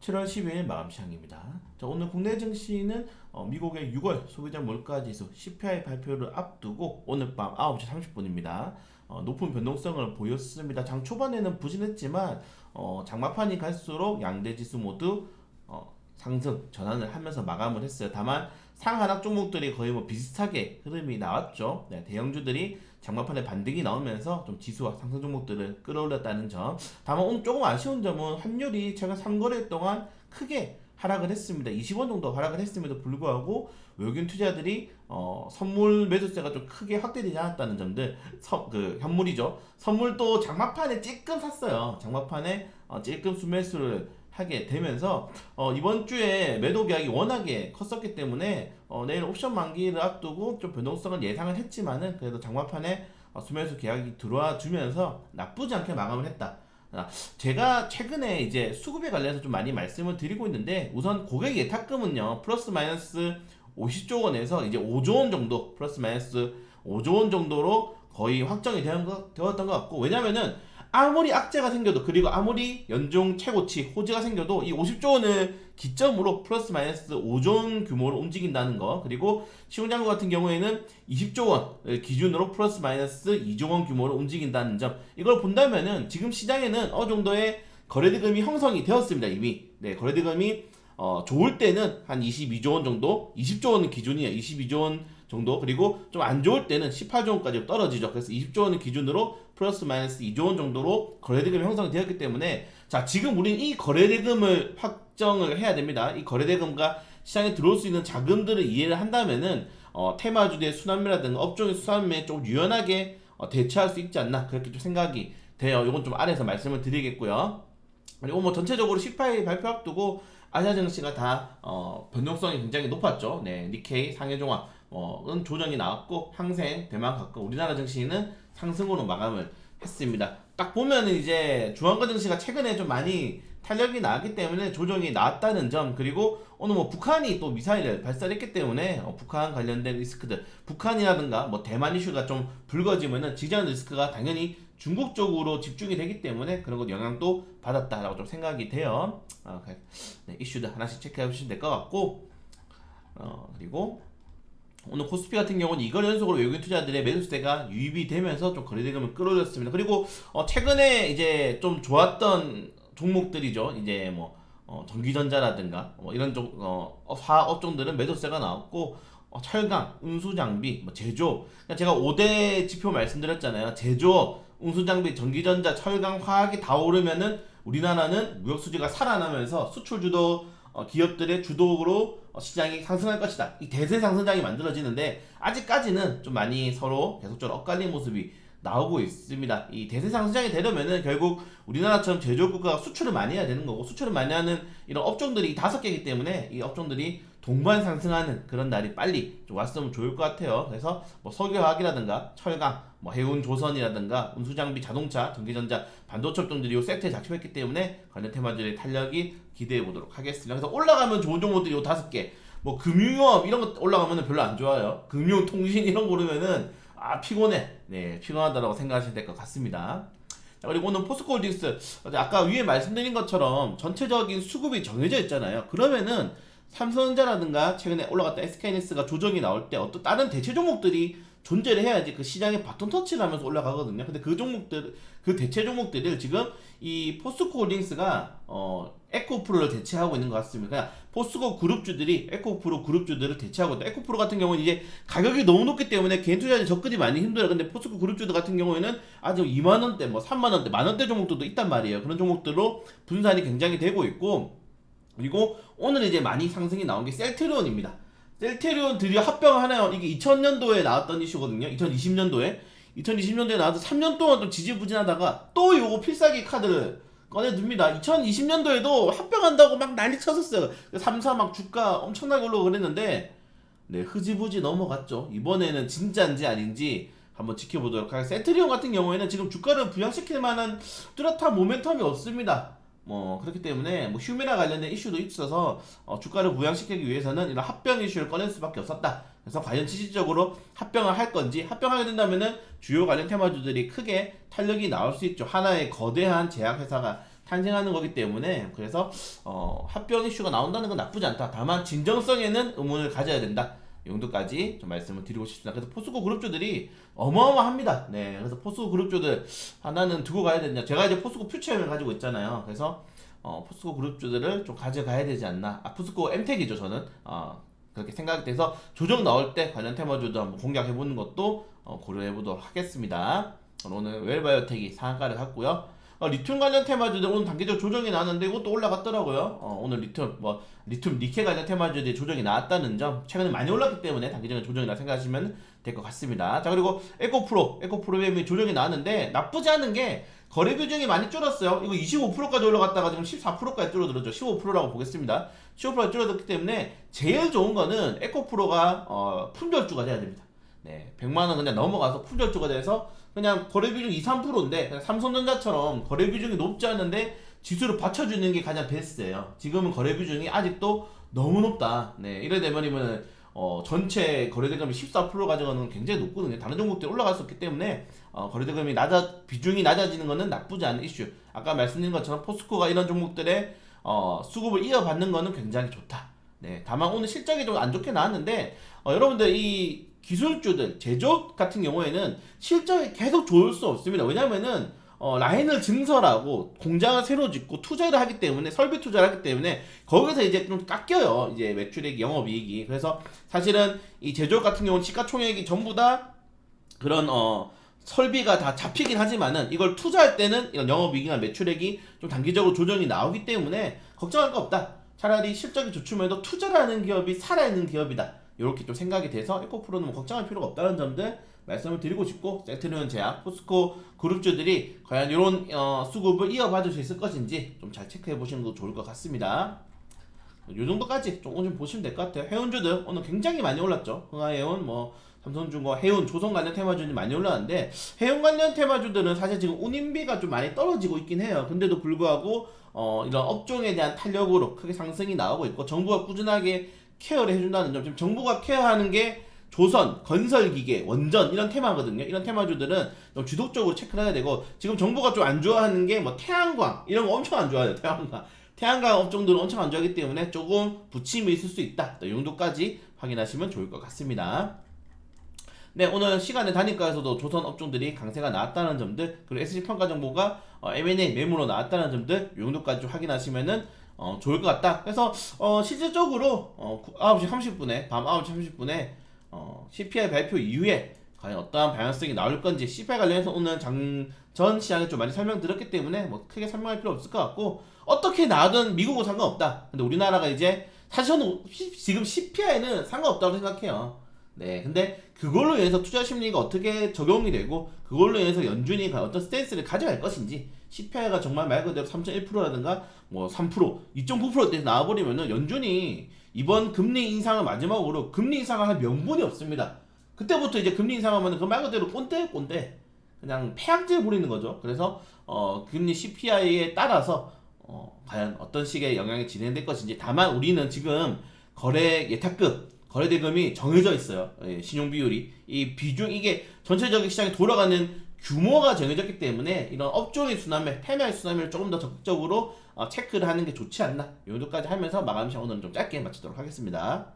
7월 10일 마감 시장입니다. 자, 오늘 국내 증시는 미국의 6월 소비자 물가지수 CPI 발표를 앞두고 오늘 밤 9시 30분입니다. 높은 변동성을 보였습니다. 장 초반에는 부진했지만 장마판이 갈수록 양대 지수 모두 상승 전환을 하면서 마감을 했어요. 다만 상하락 종목들이 거의 뭐 비슷하게 흐름이 나왔죠. 네, 대형주들이 장마판에 반등이 나오면서 좀 지수와 상승 종목들을 끌어올렸다는 점. 다만 오늘 조금 아쉬운 점은 환율이 최근 3거래 동안 크게 하락을 했습니다. 20원 정도 하락을 했음에도 불구하고 외국인 투자들이 선물 매수세가 좀 크게 확대되지 않았다는 점들. 현물이죠. 선물도 장마판에 찔끔 샀어요. 장마판에 찔끔 수매수를 하게 되면서 이번 주에 매도 계약이 워낙에 컸었기 때문에 내일 옵션 만기를 앞두고 좀 변동성을 예상을 했지만은 그래도 장마판에 수매수 계약이 들어와 주면서 나쁘지 않게 마감을 했다. 제가 최근에 이제 수급에 관련해서 좀 많이 말씀을 드리고 있는데, 우선 고객 예탁금은요 플러스 마이너스 50조 원에서 이제 5조 원 정도, 플러스 마이너스 5조 원 정도로 거의 확정이 되었던 것 같고, 왜냐면은 아무리 악재가 생겨도, 그리고 아무리 연중 최고치 호재가 생겨도 이 50조 원을 기점으로 플러스 마이너스 5조 원 규모로 움직인다는 거, 그리고 시중장구 같은 경우에는 20조 원을 기준으로 플러스 마이너스 2조 원 규모로 움직인다는 점, 이걸 본다면은 지금 시장에는 어느 정도의 거래대금이 형성이 되었습니다. 이미. 네, 거래대금이 좋을 때는 한 22조 원 정도, 20조 원은 기준이에요. 22조 원 정도. 그리고 좀 안 좋을 때는 18조 원까지 떨어지죠. 그래서 20조 원을 기준으로 플러스 마이너스 2조 원 정도로 거래대금이 형성이 되었기 때문에, 자, 지금 우리는 이 거래대금을 확정을 해야 됩니다. 이 거래대금과 시장에 들어올 수 있는 자금들을 이해를 한다면은 테마주의 순환매라든가 업종의 순환매에 좀 유연하게 대처할 수 있지 않나, 그렇게 좀 생각이 돼요. 이건 좀 아래에서 말씀을 드리겠고요. 그리고 뭐 전체적으로 CPI 발표 앞두고 아시아 증시가 다 변동성이 굉장히 높았죠. 네, 니케이 상해종합은 조정이 나왔고, 항생, 대만각과 우리나라 증시는 상승으로 마감을 했습니다. 딱 보면은 이제 주한과 증시가 최근에 좀 많이 탄력이 나왔기 때문에 조정이 나왔다는 점, 그리고 오늘 뭐 북한이 또 미사일을 발사했기 때문에 북한 관련된 리스크들, 북한이라든가 뭐 대만 이슈가 좀 불거지면은 지지하는 리스크가 당연히 중국 쪽으로 집중이 되기 때문에 그런 것 영향도 받았다라고 좀 생각이 돼요. 네, 이슈들 하나씩 체크해 보시면 될 것 같고, 그리고 오늘 코스피 같은 경우는 이걸 연속으로 외국인 투자들의 매수세가 유입이 되면서 좀 거래대금을 끌어올렸습니다. 그리고 최근에 이제 좀 좋았던 종목들이죠. 이제 뭐 전기전자라든가 뭐 이런 화학 업종들은 매도세가 나왔고, 철강, 운수장비, 뭐 제조업, 그러니까 제가 5대 지표 말씀드렸잖아요. 제조업, 운수장비, 전기전자, 철강, 화학이 다 오르면은 우리나라는 무역 수지가 살아나면서 수출 주도 기업들의 주도로 시장이 상승할 것이다. 이 대세 상승장이 만들어지는데, 아직까지는 좀 많이 서로 계속적으로 엇갈린 모습이 나오고 있습니다. 이 대세 상승장이 되려면은 결국 우리나라처럼 제조업 국가가 수출을 많이 해야 되는 거고, 수출을 많이 하는 이런 업종들이 5개이기 때문에 이 업종들이 동반 상승하는 그런 날이 빨리 좀 왔으면 좋을 것 같아요. 그래서 뭐 석유화학이라든가 철강, 뭐 해운조선이라든가 운수장비, 자동차, 전기전자, 반도체 업종들이 이 세트에 잡혀있기 때문에 관련 테마들의 탄력이 기대해 보도록 하겠습니다. 그래서 올라가면 좋은 종목들이 이 5개, 뭐 금융업 이런 거 올라가면 별로 안 좋아요. 금융, 통신 이런 거 오르면은 피곤해. 네, 피곤하다라고 생각하시면 될 것 같습니다. 자, 그리고 오늘 포스코홀딩스, 아까 위에 말씀드린 것처럼 전체적인 수급이 정해져 있잖아요. 그러면은 삼성전자라든가 최근에 올라갔던 SK하이닉스가 조정이 나올 때 어떤 다른 대체 종목들이 존재를 해야지 그 시장에 바톤 터치를 하면서 올라가거든요. 근데 그 종목들, 그 대체 종목들을 지금 이 포스코홀딩스가 에코프로를 대체하고 있는 것 같습니다. 그냥 포스코 그룹주들이 에코프로 그룹주들을 대체하고 있다. 에코프로 같은 경우는 이제 가격이 너무 높기 때문에 개인 투자자들이 접근이 많이 힘들어요. 근데 포스코 그룹주들 같은 경우에는 아주 2만원대, 뭐 3만원대, 만원대 종목들도 있단 말이에요. 그런 종목들로 분산이 굉장히 되고 있고, 그리고 오늘 이제 많이 상승이 나온 게 셀트리온입니다. 셀트리온 드디어 합병을 하나요? 이게 2000년도에 나왔던 이슈거든요. 2020년도에 나와서 3년 동안 좀 지지부진하다가 또 요거 필살기 카드를 꺼내듭니다. 2020년도에도 합병한다고 막 난리 쳤었어요. 3사 막 주가 엄청나게 올라오고 그랬는데, 네, 흐지부지 넘어갔죠. 이번에는 진짜인지 아닌지 한번 지켜보도록 하겠습니다. 셀트리온 같은 경우에는 지금 주가를 부양시킬 만한 뚜렷한 모멘텀이 없습니다. 뭐 그렇기 때문에 뭐 휴메라 관련된 이슈도 있어서 주가를 부양시키기 위해서는 이런 합병 이슈를 꺼낼 수밖에 없었다. 그래서 과연 실질적으로 합병을 할 건지, 합병하게 된다면은 주요 관련 테마주들이 크게 탄력이 나올 수 있죠. 하나의 거대한 제약회사가 탄생하는 거기 때문에 그래서 합병 이슈가 나온다는 건 나쁘지 않다. 다만 진정성에는 의문을 가져야 된다. 이 정도까지 좀 말씀을 드리고 싶습니다. 그래서 포스코 그룹주들이 어마어마합니다. 네, 그래서 포스코 그룹주들 하나는 두고 가야 되냐. 제가 이제 포스코 퓨처엠을 가지고 있잖아요. 그래서 포스코 그룹주들을 좀 가져가야 되지 않나. 포스코 엠텍이죠, 저는. 그렇게 생각이 돼서 조정 나올 때 관련 테마주도 한번 공략해보는 것도 고려해보도록 하겠습니다. 오늘 웰바이오텍이 상한가를 갔고요. 리튬 관련 테마주들 오늘 단기적 조정이 나왔는데 이것도 올라갔더라고요. 오늘 리튬 니켈 관련 테마주들이 조정이 나왔다는 점, 최근에 많이 올랐기 때문에 단기적인 조정이라 생각하시면 될 것 같습니다. 자, 그리고 에코프로엠이 조정이 나왔는데 나쁘지 않은 게 거래 비중이 많이 줄었어요. 이거 25%까지 올라갔다가 지금 14%까지 줄어들었죠. 15%라고 보겠습니다. 15%가 줄어들기 때문에 제일 좋은 거는 에코프로가 품절주가 돼야 됩니다. 네, 100만원 그냥 넘어가서 품절주가 돼서 그냥 거래 비중 2, 3%인데 삼성전자처럼 거래 비중이 높지 않은데 지수를 받쳐주는 게 가장 베스트예요. 지금은 거래 비중이 아직도 너무 높다. 네, 이래 되면은 전체 거래대금이 14% 가져가는 건 굉장히 높거든요. 다른 종목들이 올라갔었기 때문에 거래대금이 비중이 낮아지는 것은 나쁘지 않은 이슈. 아까 말씀드린 것처럼 포스코가 이런 종목들의 수급을 이어받는 것은 굉장히 좋다. 네, 다만 오늘 실적이 좀 안 좋게 나왔는데 여러분들 이 기술주들, 제조업 같은 경우에는 실적이 계속 좋을 수 없습니다. 왜냐면은 라인을 증설하고 공장을 새로 짓고 투자를 하기 때문에, 설비 투자를 하기 때문에 거기서 이제 좀 깎여요. 이제 매출액, 영업이익이. 그래서 사실은 이 제조업 같은 경우는 시가총액이 전부 다 그런 설비가 다 잡히긴 하지만은 이걸 투자할 때는 이런 영업이익이나 매출액이 좀 단기적으로 조정이 나오기 때문에 걱정할 거 없다. 차라리 실적이 좋춤에도 투자를 하는 기업이 살아있는 기업이다. 이렇게 좀 생각이 돼서 에코프로는 걱정할 필요가 없다는 점들 말씀을 드리고 싶고, 세트리온 제약, 포스코 그룹주들이 과연 이런 수급을 이어받을 수 있을 것인지 좀 잘 체크해 보시는 것도 좋을 것 같습니다. 이 정도까지 조금 좀 보시면 될 것 같아요. 해운주들 오늘 굉장히 많이 올랐죠. 흥하해운, 삼성중공, 해운, 조선 관련 테마주들이 많이 올랐는데, 해운 관련 테마주들은 사실 지금 운임비가 좀 많이 떨어지고 있긴 해요. 근데도 불구하고 이런 업종에 대한 탄력으로 크게 상승이 나오고 있고, 정부가 꾸준하게 케어를 해준다는 점, 지금 정부가 케어하는 게 조선, 건설기계, 원전 이런 테마거든요. 이런 테마주들은 좀 주도적으로 체크를 해야 되고, 지금 정부가 좀 안 좋아하는 게 태양광 이런 거 엄청 안 좋아해요. 태양광 업종들은 엄청 안 좋아하기 때문에 조금 부침이 있을 수 있다. 이 정도까지 확인하시면 좋을 것 같습니다. 네, 오늘 시간의 단위가에서도 조선 업종들이 강세가 나왔다는 점들, 그리고 SG평가 정보가 M&A 매물로 나왔다는 점들, 이 정도까지 좀 확인하시면은 좋을 것 같다. 그래서 실질적으로 9시 30분에 밤 9시 30분에 CPI 발표 이후에 과연 어떠한 방향성이 나올 건지, CPI 관련해서 오늘 전 시장에 좀 많이 설명드렸기 때문에 크게 설명할 필요 없을 것 같고, 어떻게 나와든 미국은 상관없다. 근데 우리나라가 이제 사실 저는 지금 CPI는 상관없다고 생각해요. 네, 근데 그걸로 인해서 투자 심리가 어떻게 적용이 되고, 그걸로 인해서 연준이 어떤 스탠스를 가져갈 것인지, CPI가 정말 말 그대로 3.1%라든가 3%, 2.9%대 나와버리면은 연준이 이번 금리 인상을 마지막으로 금리 인상을 할 명분이 없습니다. 그때부터 이제 금리 인상하면 그 말 그대로 꼰대 그냥 폐악질 부리는 거죠. 그래서 금리 CPI에 따라서 과연 어떤 식의 영향이 진행될 것인지. 다만 우리는 지금 거래 예탁급, 거래대금이 정해져 있어요. 신용 비율이, 이 비중, 이게 전체적인 시장에 돌아가는 규모가 정해졌기 때문에 이런 업종의 순환매, 패매의 순환매를 조금 더 적극적으로 체크를 하는 게 좋지 않나. 이 정도까지 하면서 마감 시간 오늘은 좀 짧게 마치도록 하겠습니다.